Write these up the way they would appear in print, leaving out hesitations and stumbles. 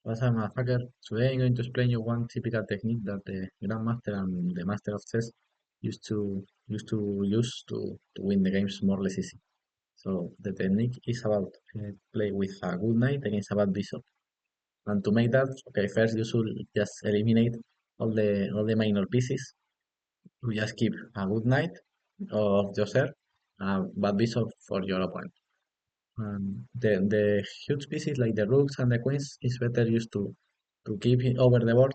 What's up, motherfucker? Today I'm going to explain you one typical technique that the Grandmaster and the Master of Chess used to win the games more or less easy. So the technique is about play with a good knight against a bad bishop. And to make that, okay, first you should just eliminate all the minor pieces. You just keep a good knight of yourself, a bad bishop for your opponent. The huge pieces like the rooks and the queens is better used to keep it over the board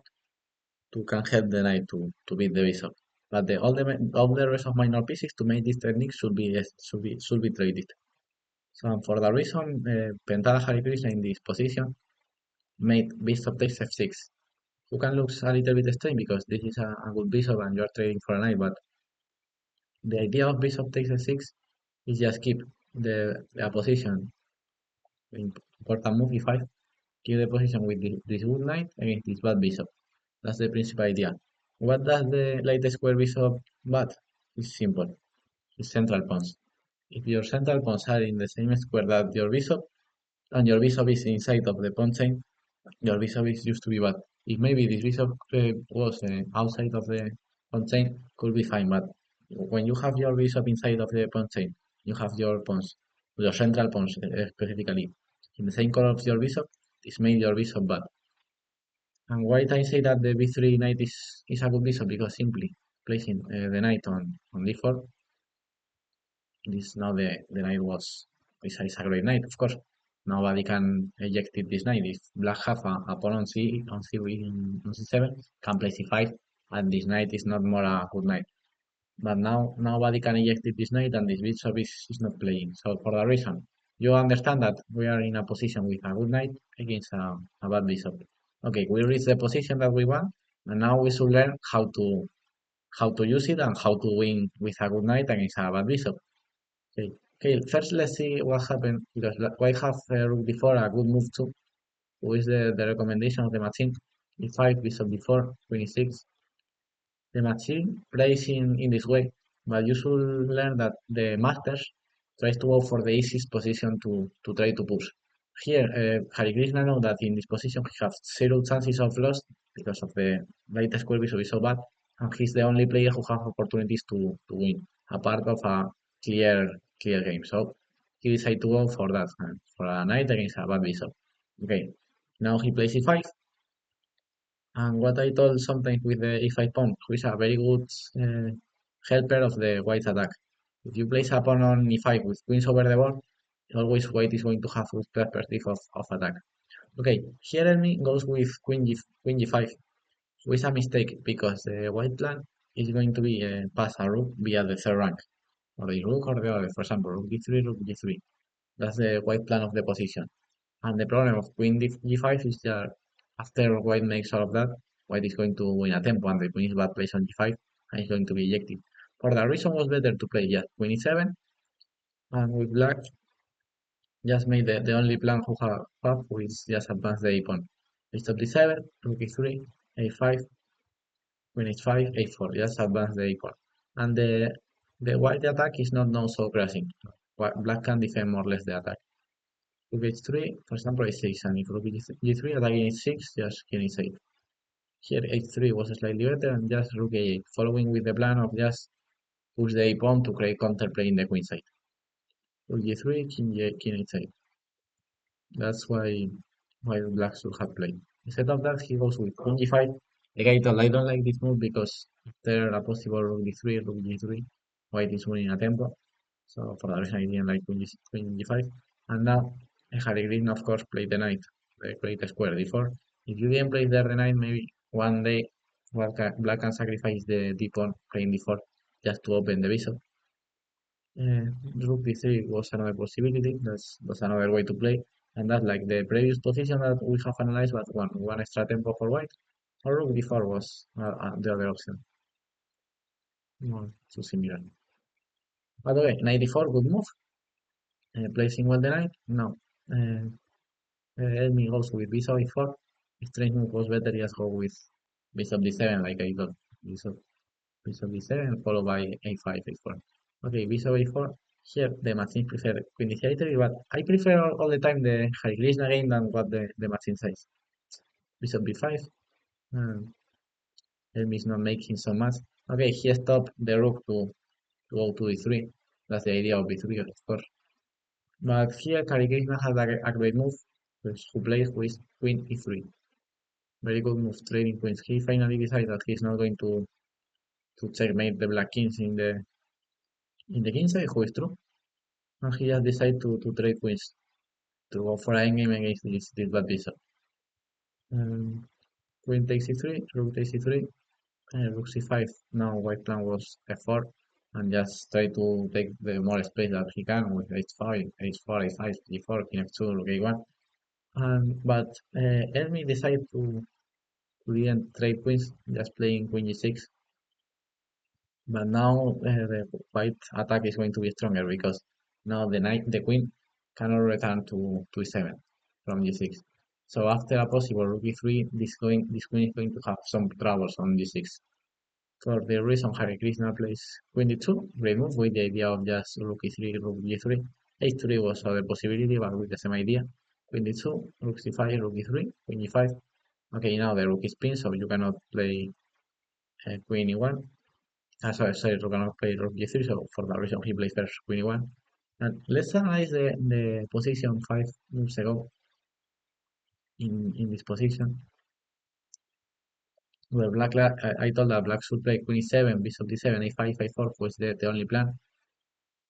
to can help the knight to beat the bishop. But all the rest of minor pieces to make this technique should be traded. So for that reason, Pentada Hare Krishna in this position made bishop takes f6. Who can look a little bit strange because this is a good bishop and you're trading for a knight, but the idea of bishop takes f6 is just keep the position important move e5, keep the position with this good knight against this bad bishop. That's the principal idea. What does the latest square bishop bad? It's simple. It's central pawns. If your central pawns are in the same square that your bishop, and your bishop is inside of the pawn chain, your bishop is used to be bad. If maybe this bishop was outside of the pawn chain, could be fine. But when you have your bishop inside of the pawn chain, you have your pawns, your central pawns specifically, in the same color of your bishop, it's made your bishop bad. And why I say that the b3 knight is a good bishop? Because simply placing the knight on d4, this now the knight is a great knight, of course. Nobody can eject it this knight. If black have a pawn on c7, can play c5, and this knight is not more a good knight. But now nobody can eject it this knight, and this bishop is not playing. So for that reason, you understand that we are in a position with a good knight against a bad bishop. Okay, we reach the position that we want, and now we should learn how to use it and how to win with a good knight against a bad bishop. Okay, okay. First, let's see what happened because white have rook d4 a good move too. Who is the recommendation of the machine? e5, bishop d4, queen e6. The machine plays in this way, but you should learn that the masters tries to go for the easiest position to try to push. Here, Hare Krishna know that in this position he has zero chances of loss because of the latest square bishop is so bad, and he's the only player who have opportunities to win, a part of a clear game. So he decided to go for that, for a knight against a bad bishop. Okay, now he plays e5, and what I told sometimes with the e5 pawn, who is a very good uh, helper of the white attack. If you place a pawn on e5 with queens over the board, always white is going to have good perspective of attack. Okay, here enemy goes with queen g5, which is a mistake because the white plan is going to be pass a rook via the third rank, or the rook or the other, for example, rook d3, rook g3. That's the white plan of the position. And the problem of queen g5 is that after white makes all of that, white is going to win a tempo and the queen is bad placed on g5 and is going to be ejected. For that reason was better to play just queen e7 and with black just made the only plan who have which just advance the a pawn. Bishop d7, rook e3, a5, queen h5, a4, just advance the a pawn. And the white attack is not now so crashing. Black can defend more or less the attack. Rook h3, for example, h6, and if rook g3 attacking h6, just king h8. Here h3 was slightly better, and just rook a8, following with the plan of just push the a pawn to create counterplay in the queen side. Rook g3, king h8. That's why black should have played. Instead of that, he goes with queen g5. Again, I don't like this move because if there a possible rook d3, rook g3, white is winning a tempo. So for that reason, I didn't like queen g5. And now, Harry Green, of course, played the knight, the great square d4. If you didn't play there the knight, maybe one day black can sacrifice the d pawn playing d4 just to open the bishop. Uh, Rook d3 was another possibility. That's another way to play. And that's like the previous position that we have analyzed, but one extra tempo for white. Or rook d4 was the other option. Not so similar. By the way, knight d4, good move. Placing well the knight? No. Uh, Enemy goes with bishop e4. Strange move was better, just go with bishop d7, like I thought. Bishop d7, followed by a5, a4. Okay, bishop a4. Here, the machine prefer queen d3, but I prefer all the time the Hare Krishna game than what the machine says. bishop b5. And Elmi is not making so much. Okay, he stopped the rook to go to e3. That's the idea of b3, of course. But here Kari Krishna has a great move, who plays with queen e3. Very good move, trading queens. He finally decided that he's not going to checkmate the black kings in the king side, who is true. And he just decided to trade queens to go for an endgame against this bad bishop. Queen takes e3, rook takes e3, rook c5. Now white plan was f4 and just try to take the more space that he can with h5, h4, a5, g4, king f2, rook a1. But Elmi decided to didn't trade queens, just playing queen g6. But now the white attack is going to be stronger because now the queen cannot return to e7 from g6. So after a possible rook e3, this queen is going to have some troubles on g6. For the reason Hare Krishna plays queen d2, great move with the idea of just rook e3, rook g3. h3 was other possibility, but with the same idea. Queen d2, rook c5, rook e3, queen e5. Okay, now the rook is pinned, so you cannot play queen e1. Sorry, rook cannot play rook g3, so for that reason he plays first queen e1. And let's analyze the position 5 moves ago in this position. Where I told that black should play queen e7, bishop d7, a5, a4 was the only plan.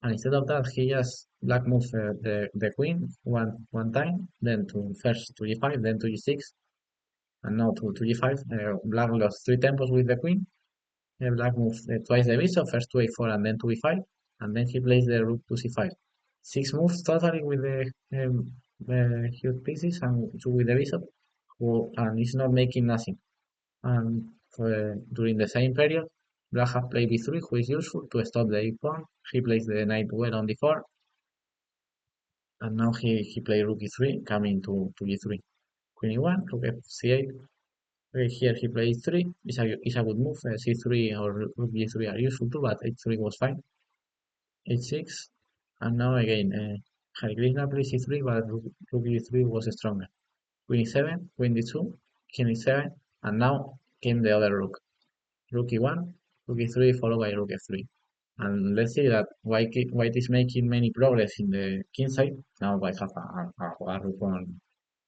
And instead of that, he just black moved the queen one time, then to first to g5, then to g6, and now to g5. Black lost 3 tempos with the queen. Black moved twice the bishop, first to a4 and then to e5, and then he plays the rook to c5. 6 moves totally with the huge pieces and two with the bishop, and it's not making nothing. And during the same period, black has played b3, who is useful to stop the e-pawn. He plays the knight well on d4, and now he plays rook e3, coming to g3. Queen e1, rook f8. Here he plays 3. It's a good move. c3 or rook g3 are useful too, but h3 was fine. h6, and now again, Hare Krishna plays c3, but rook g3 was stronger. Queen e7, queen d2, king e7, and now came the other rook. Rook e1, rook e3 followed by rook f3. And let's see that white is making many progress in the king side. Now white have a rook on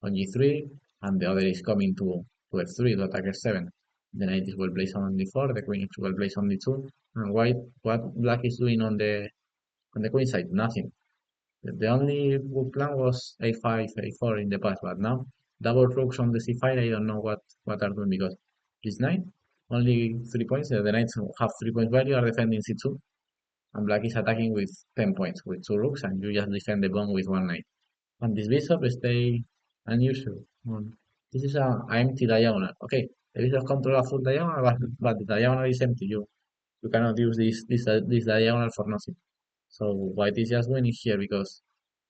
g3, and the other is coming to f3 to attack f7. The knight is well placed on d4, the queen is well placed on d2, and what black is doing on the queen side? Nothing. The only good plan was a5, a4 in the past, but now double rooks on the c5, I don't know what are doing because this knight only 3 points. The knights have 3 points value are defending c2, and black is attacking with 10 points with 2 rooks, and you just defend the pawn with 1 knight. And this bishop stay unusual. This is an empty diagonal. Okay, the bishop control a full diagonal, but the diagonal is empty. You cannot use this diagonal for nothing. So white is just winning here because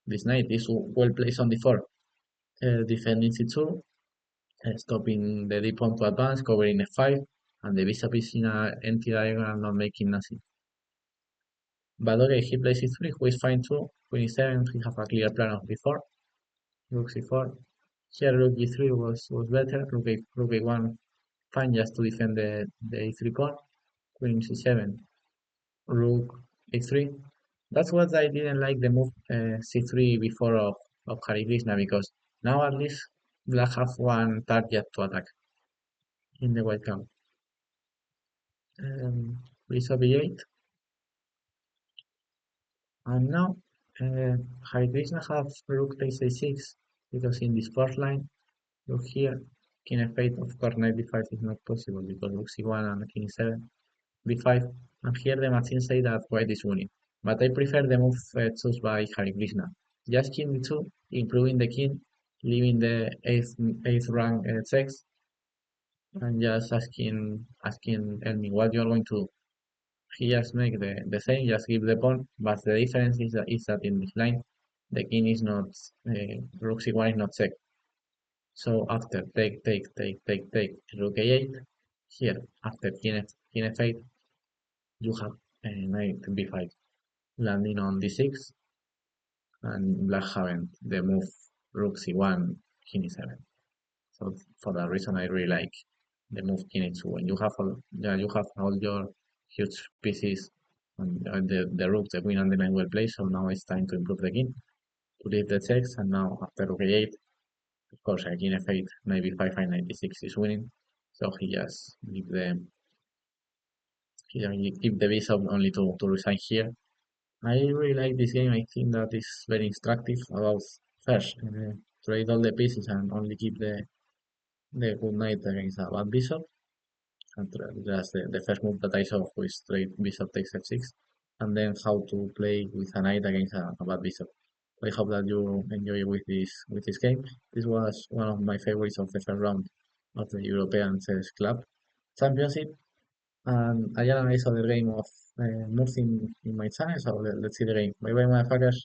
this knight is well placed on d4, defending c2, stopping the d-pawn to advance, covering f5, and the bishop is in an empty diagonal, not making nothing. But okay, he plays e3, who is fine too. Queen e7, he has a clear plan of b4, rook c4. Here rook g3 was better, rook a1 fine just to defend the e3 pawn. Queen c7, rook a3. That's what I didn't like the move c3 before of Hare Krishna, because now at least black have one target to attack in the white camp. Bishop e8, and now Hare Krishna have rook takes a6, because in this first line, look here, king f8, of course knight b5 is not possible because rook c1 and king e7, b5, and here the machine say that white is winning. But I prefer the move chosen by Hare Krishna. Just king d2, improving the king, leaving the 8th rank checks, and just asking Elmi what you are going to do. He just make the same, just give the pawn, but the difference is that in this line, the king is not, rook c1 is not checked. So after take, rook a8, here, after king f8, you have knight b5, landing on d6, and black haven't the move rook c1, king e7. So for that reason, I really like the move king h2. When you have all, yeah, you have all your huge pieces and the rook, the queen, and the knight well placed. So now it's time to improve the king to leave the checks. And now after rook a8, of course, king f8, knight b5, and knight d6 is winning. So he keep the bishop only to resign here. I really like this game. I think that is very instructive about first trade all the pieces and only keep the good knight against a bad bishop. And just the first move that I saw was trade bishop takes f6, and then how to play with a knight against a bad bishop. I hope that you enjoy with this game. This was one of my favorites of the first round of the European Chess Club Championship, and I analyze other game of North in my channel. So let's see the game. Bye bye, motherfuckers.